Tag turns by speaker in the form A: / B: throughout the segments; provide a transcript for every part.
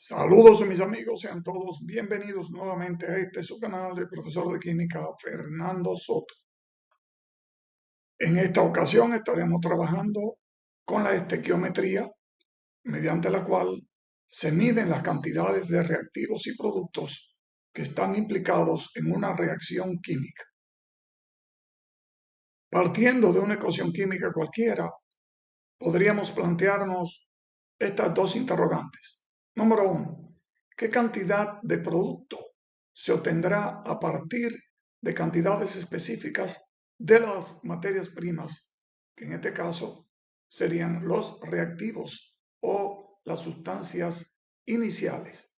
A: Saludos mis amigos, sean todos bienvenidos nuevamente a este su canal del profesor de química Fernando Soto. En esta ocasión estaremos trabajando con la estequiometría, mediante la cual se miden las cantidades de reactivos y productos que están implicados en una reacción química. Partiendo de una ecuación química cualquiera, podríamos plantearnos estas dos interrogantes. Número 1. ¿Qué cantidad de producto se obtendrá a partir de cantidades específicas de las materias primas, que en este caso serían los reactivos o las sustancias iniciales?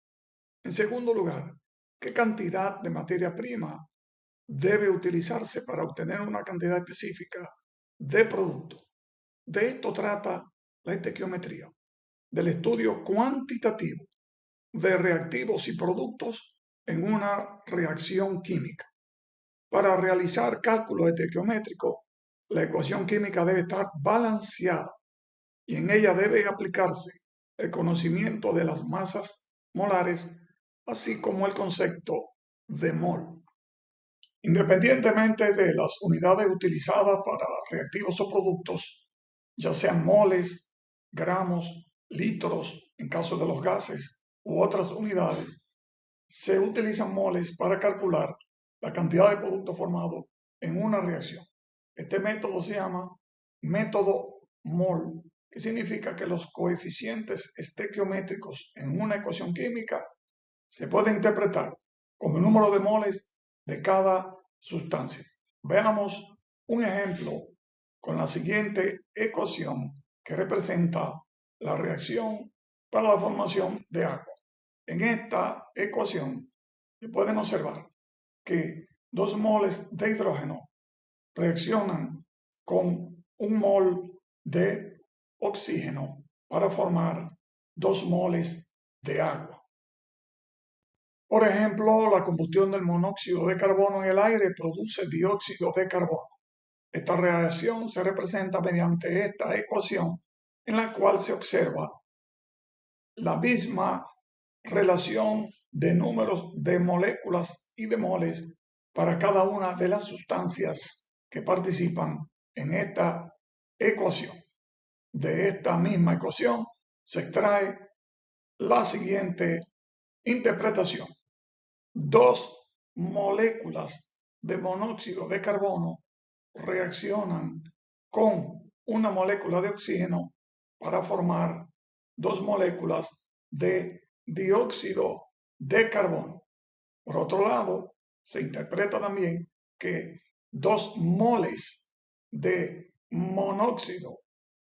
A: En segundo lugar, ¿qué cantidad de materia prima debe utilizarse para obtener una cantidad específica de producto? De esto trata la estequiometría, del estudio cuantitativo de reactivos y productos en una reacción química. Para realizar cálculos estequiométricos, la ecuación química debe estar balanceada y en ella debe aplicarse el conocimiento de las masas molares, así como el concepto de mol. Independientemente de las unidades utilizadas para reactivos o productos, ya sean moles, gramos, litros en caso de los gases u otras unidades, se utilizan moles para calcular la cantidad de producto formado en una reacción. Este método se llama método mol, que significa que los coeficientes estequiométricos en una ecuación química se pueden interpretar como el número de moles de cada sustancia. Veamos un ejemplo con la siguiente ecuación que representa la reacción para la formación de agua. En esta ecuación se pueden observar que 2 moles de hidrógeno reaccionan con 1 mol de oxígeno para formar 2 moles de agua. Por ejemplo, la combustión del monóxido de carbono en el aire produce dióxido de carbono. Esta reacción se representa mediante esta ecuación en la cual se observa la misma relación de números de moléculas y de moles para cada una de las sustancias que participan en esta ecuación. De esta misma ecuación se extrae la siguiente interpretación. 2 moléculas de monóxido de carbono reaccionan con una molécula de oxígeno para formar 2 moléculas de dióxido de carbono. Por otro lado, se interpreta también que 2 moles de monóxido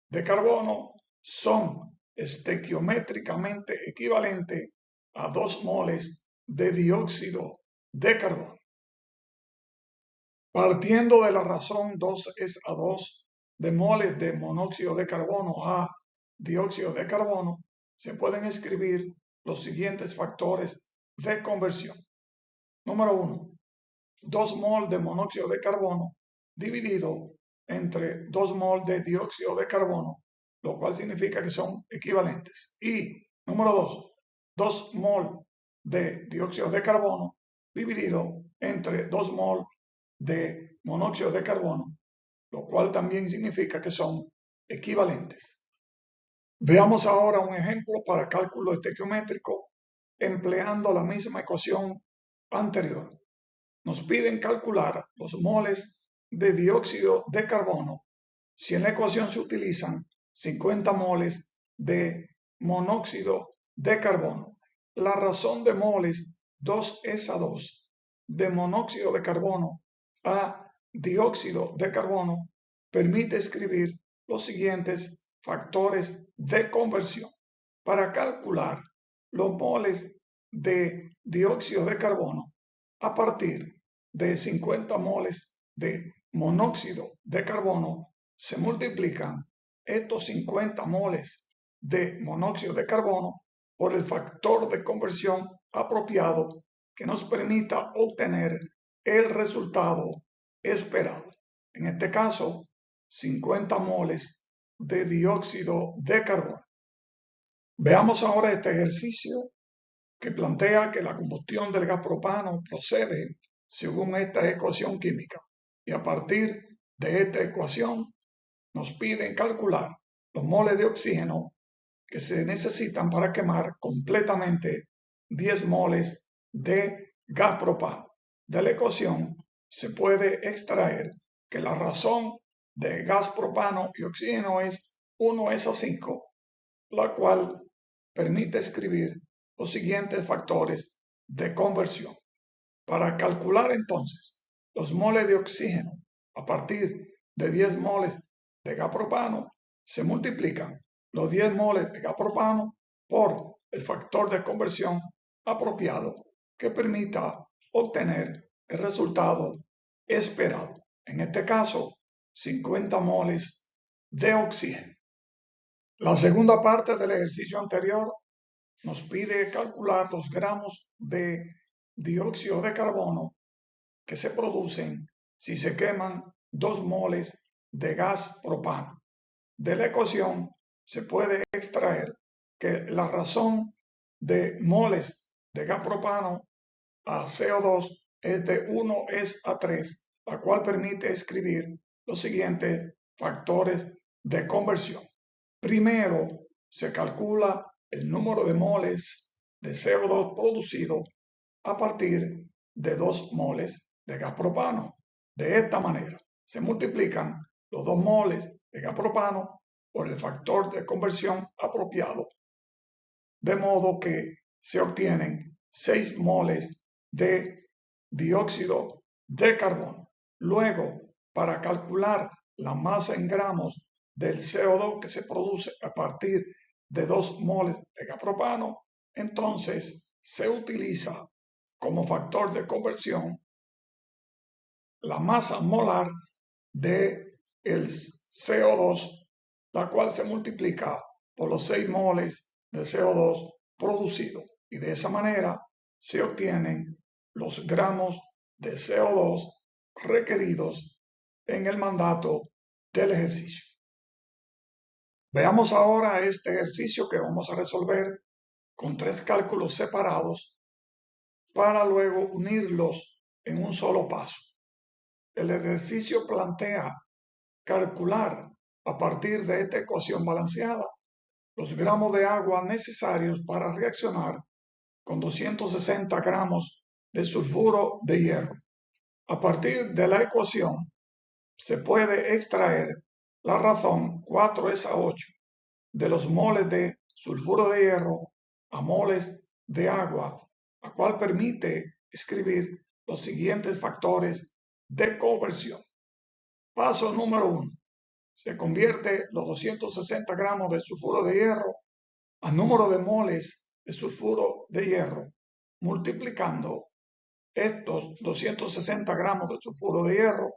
A: de carbono son estequiométricamente equivalentes a 2 moles de dióxido de carbono. Partiendo de la razón 2 es a 2 de moles de monóxido de carbono a dióxido de carbono, se pueden escribir los siguientes factores de conversión. Número 1. 2 mol de monóxido de carbono dividido entre 2 mol de dióxido de carbono, lo cual significa que son equivalentes. Y número 2. 2 mol de dióxido de carbono dividido entre 2 mol de monóxido de carbono, lo cual también significa que son equivalentes. Veamos ahora un ejemplo para cálculo estequiométrico empleando la misma ecuación anterior. Nos piden calcular los moles de dióxido de carbono si en la ecuación se utilizan 50 moles de monóxido de carbono. La razón de moles 2 es a 2 de monóxido de carbono a dióxido de carbono permite escribir los siguientes factores de conversión. Para calcular los moles de dióxido de carbono a partir de 50 moles de monóxido de carbono, se multiplican estos 50 moles de monóxido de carbono por el factor de conversión apropiado que nos permita obtener el resultado esperado. En este caso, 50 moles de dióxido de carbono. Veamos ahora este ejercicio que plantea que la combustión del gas propano procede según esta ecuación química. Y a partir de esta ecuación nos piden calcular los moles de oxígeno que se necesitan para quemar completamente 10 moles de gas propano. De la ecuación se puede extraer que la razón de gas propano y oxígeno es 1:5, la cual permite escribir los siguientes factores de conversión. Para calcular entonces los moles de oxígeno a partir de 10 moles de gas propano, se multiplican los 10 moles de gas propano por el factor de conversión apropiado que permita obtener el resultado esperado. En este caso, 50 moles de oxígeno. La segunda parte del ejercicio anterior nos pide calcular los gramos de dióxido de carbono que se producen si se queman 2 moles de gas propano. De la ecuación se puede extraer que la razón de moles de gas propano a CO2 es de 1:3, la cual permite escribir los siguientes factores de conversión. Primero, se calcula el número de moles de CO2 producido a partir de 2 moles de gas propano. De esta manera, se multiplican los 2 moles de gas propano por el factor de conversión apropiado, de modo que se obtienen 6 moles de dióxido de carbono. Luego, para calcular la masa en gramos del CO2 que se produce a partir de 2 moles de gas propano, entonces se utiliza como factor de conversión la masa molar del CO2, la cual se multiplica por los 6 moles de CO2 producido, y de esa manera se obtienen los gramos de CO2 requeridos en el mandato del ejercicio. Veamos ahora este ejercicio que vamos a resolver con 3 cálculos separados para luego unirlos en un solo paso. El ejercicio plantea calcular a partir de esta ecuación balanceada los gramos de agua necesarios para reaccionar con 260 gramos de sulfuro de hierro. A partir de la ecuación se puede extraer la razón 4:8 de los moles de sulfuro de hierro a moles de agua, la cual permite escribir los siguientes factores de conversión. Paso número 1. Se convierte los 260 gramos de sulfuro de hierro a número de moles de sulfuro de hierro, multiplicando estos 260 gramos de sulfuro de hierro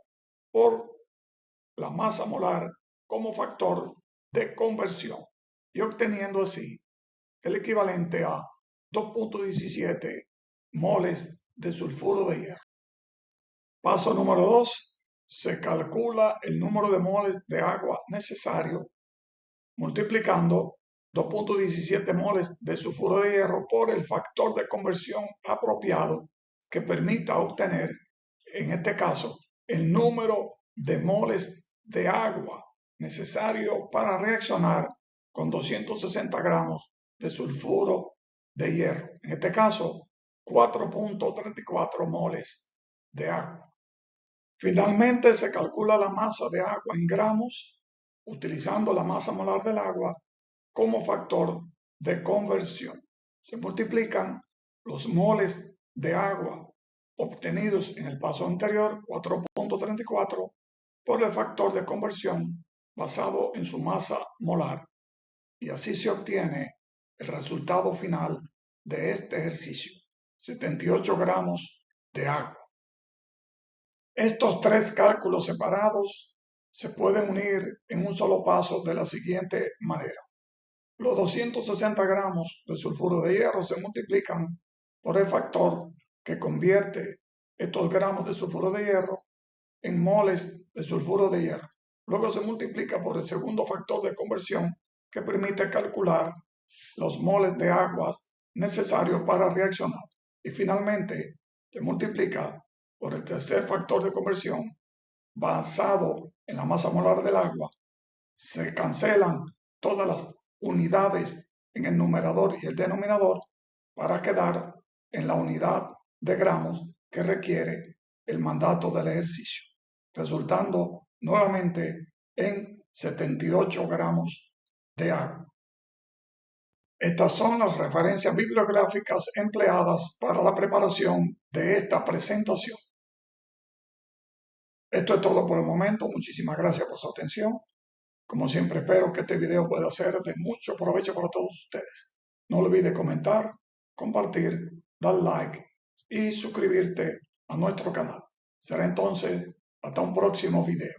A: por la masa molar como factor de conversión y obteniendo así el equivalente a 2.17 moles de sulfuro de hierro. Paso número 2. Se calcula el número de moles de agua necesario multiplicando 2.17 moles de sulfuro de hierro por el factor de conversión apropiado que permita obtener, en este caso, el número de moles de agua necesario para reaccionar con 260 gramos de sulfuro de hierro. En este caso, 4.34 moles de agua. Finalmente, se calcula la masa de agua en gramos utilizando la masa molar del agua como factor de conversión. Se multiplican los moles de agua obtenidos en el paso anterior, 4.34, por el factor de conversión basado en su masa molar. Y así se obtiene el resultado final de este ejercicio, 78 gramos de agua. Estos 3 cálculos separados se pueden unir en un solo paso de la siguiente manera. Los 260 gramos de sulfuro de hierro se multiplican por el factor que convierte estos gramos de sulfuro de hierro en moles de sulfuro de hierro. Luego se multiplica por el segundo factor de conversión que permite calcular los moles de agua necesario para reaccionar. Y finalmente, se multiplica por el tercer factor de conversión basado en la masa molar del agua. Se cancelan todas las unidades en el numerador y el denominador para quedar en la unidad de gramos que requiere el mandato del ejercicio, resultando nuevamente en 78 gramos de agua. Estas son las referencias bibliográficas empleadas para la preparación de esta presentación. Esto es todo por el momento. Muchísimas gracias por su atención. Como siempre, espero que este video pueda ser de mucho provecho para todos ustedes. No olvides comentar, compartir, dar like y suscribirte a nuestro canal. Será entonces hasta un próximo video.